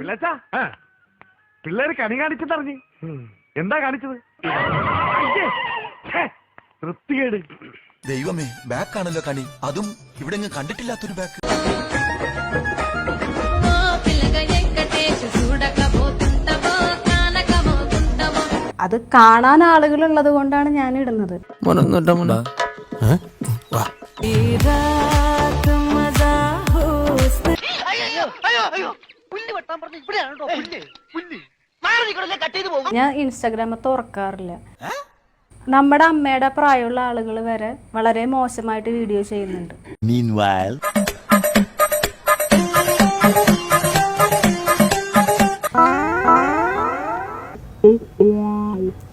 പിള്ളച്ചാ പിള്ളേര് കണി കാണിച്ചെന്നറിഞ്ഞ് എന്താ കാണിച്ചത്? വൃത്തികേട്. ദൈവമേ, ബാക്കാണല്ലോ കണി, അതും ഇവിടെ കണ്ടിട്ടില്ലാത്തൊരു ബാക്ക്. അത് കാണാൻ ആളുകൾ ഉള്ളത് കൊണ്ടാണ് ഞാൻ ഇടുന്നത്. ഞാൻ ഇൻസ്റ്റാഗ്രാം തുറക്കാറില്ല. നമ്മുടെ അമ്മയുടെ പ്രായമുള്ള ആളുകൾ വരെ വളരെ മോശമായിട്ട് വീഡിയോ ചെയ്യുന്നുണ്ട്.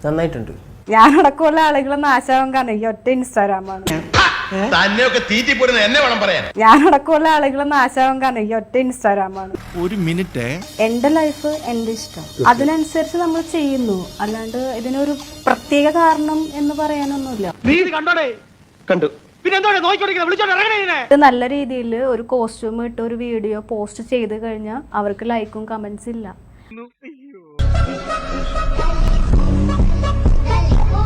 നന്നായിട്ടുണ്ട്. ഞാനടക്കമുള്ള ആളുകൾ നാശാവാൻ കാരണം ഈ ഒറ്റ ഇൻസ്റ്റാഗ്രാമാണ്. ഞാനടക്കമുള്ള ആളുകൾ നാശാവാൻ കാരണം ഈ ഒറ്റ ഇൻസ്റ്റാഗ്രാമാണ്. ഒരു മിനിറ്റ്. എന്റെ ലൈഫ് എന്റെ ഇഷ്ടം, അതിനനുസരിച്ച് നമ്മൾ ചെയ്യുന്നു. അല്ലാണ്ട് ഇതിനൊരു പ്രത്യേക കാരണം എന്ന് പറയാനൊന്നുമില്ല. ഇത് നല്ല രീതിയിൽ ഒരു കോസ്റ്റ്യൂം ഇട്ട് ഒരു വീഡിയോ പോസ്റ്റ് ചെയ്ത് കഴിഞ്ഞാൽ അവർക്ക് ലൈക്കും കമന്റ്സ് ഇല്ല.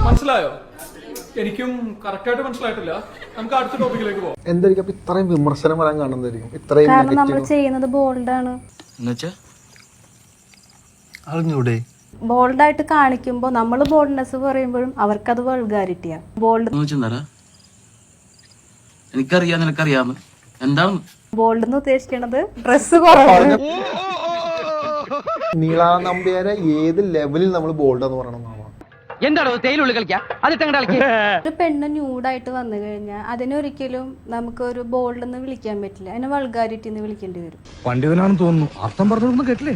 മനസ്സിലായോ? എനിക്കും കറക്റ്റായിട്ട് മനസ്സിലായിട്ടില്ല. നമുക്ക് അടുത്ത ടോപ്പിക്കിലേക്ക് പോകാം. എന്തായിരിക്കും ഇത്രയും വിമർശനം വരാൻ കാണുന്നതായിരിക്കും? കാരണം നമ്മൾ ചെയ്യുന്നത് ബോൾഡാണ്. അറിഞ്ഞൂടെ? ബോൾഡായിട്ട് കാണിക്കുമ്പോൾ നമ്മൾ ബോൾഡ്നെസ് പറയുമ്പോഴും അവർക്കത് വൾഗാരിറ്റിയാണ്. എനിക്കറിയാം, നിനക്കറിയാമോ എന്താണ് ബോൾഡ് എന്ന് ഉദ്ദേശിക്കുന്നത്? ഡ്രസ് കുറവാണ്. നീളാ നമ്പ്യാരെ ഏത് ലെവലിൽ നമ്മൾ ബോൾഡ് എന്ന് പറയണം? ഒരു പെണ്ണ് ന്യൂഡായിട്ട് വന്നു കഴിഞ്ഞാൽ അതിനൊരിക്കലും നമുക്കൊരു ബോൾഡ് എന്ന് വിളിക്കാൻ പറ്റില്ല. അതിനെ വൾഗാരിറ്റി എന്ന് വിളിക്കേണ്ടി വരും. പണ്ഡിതനാണെന്ന് തോന്നുന്നു. അർത്ഥം പറഞ്ഞൊന്നും കേട്ടില്ലേ?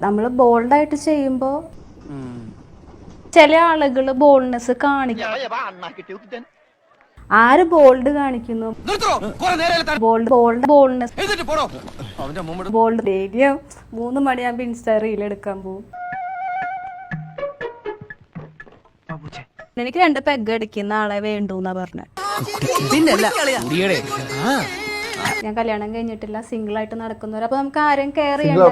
നമ്മൾ ബോൾഡായിട്ട് ചെയ്യുമ്പോ ചില ആളുകൾ ബോൾഡ്നെസ് കാണിക്കും. ആര് ബോൾഡ് കാണിക്കുന്നു? ബോൾഡ് ഡെയിലിയും 3 മണിയാകുമ്പോ ഇൻസ്റ്റാ റീൽ എടുക്കാൻ പോകും. എനിക്ക് 2 പെഗ് അടിക്കുന്ന ആളെ വേണ്ടൂന്നാ പറഞ്ഞ. ഞാൻ കല്യാണം കഴിഞ്ഞിട്ടില്ല, സിംഗിൾ ആയിട്ട് നടക്കുന്നവർ. അപ്പൊ നമുക്ക് ആരെയും കെയർ ചെയ്യണ്ട.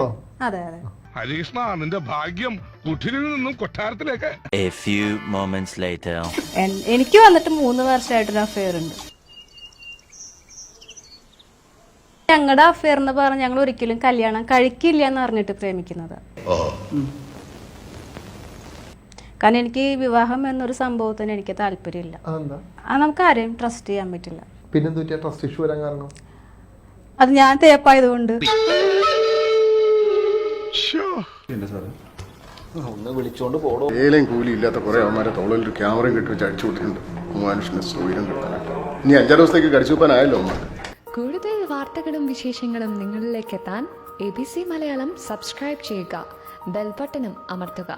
അതെ അതെ. ഹരീഷ്ണ, നിന്റെ ഭാഗ്യം കുঠিലിൽ നിന്നും കൊട്ടാരത്തിലേക്ക്. എനിക്ക് വന്നിട്ട് 3 വർഷമായിട്ടൊരു അഫെയർ ഉണ്ട്. ഞങ്ങളുടെ അഫെയർ എന്ന് പറഞ്ഞ ഞങ്ങൾ ഒരിക്കലും കല്യാണം കഴിക്കില്ല എന്ന് അറിഞ്ഞിട്ട് പ്രേമിക്കുന്നത്. കാരണം എനിക്ക് വിവാഹം എന്നൊരു സംഭവത്തിന് എനിക്ക് താല്പര്യമില്ല. നമുക്ക് ആരെയും ട്രസ്റ്റ് ചെയ്യാൻ പറ്റില്ല. പിന്നെ ട്രസ്റ്റ് ഇഷ്യൂ വരാൻ കാരണം അത് ഞാൻ തേപ്പായതുകൊണ്ട്. കൂലി ഇല്ലാത്ത കുറെ അവന്മാരെ തോളിൽ ഒരു ക്യാമറയും കെട്ടി വെച്ച് അടിച്ചു വിട്ടിട്ടുണ്ട്. മനുഷ്യന് സൗകര്യം കിട്ടാനായിട്ട് ഇനി 5 ദിവസത്തേക്ക് കടിച്ചുവെപ്പാനായല്ലോ. കൂടുതൽ വാർത്തകളും വിശേഷങ്ങളും നിങ്ങളിലേക്ക് എത്താൻ ABC മലയാളം സബ്സ്ക്രൈബ് ചെയ്യുക, ബെൽ ബട്ടണും അമർത്തുക.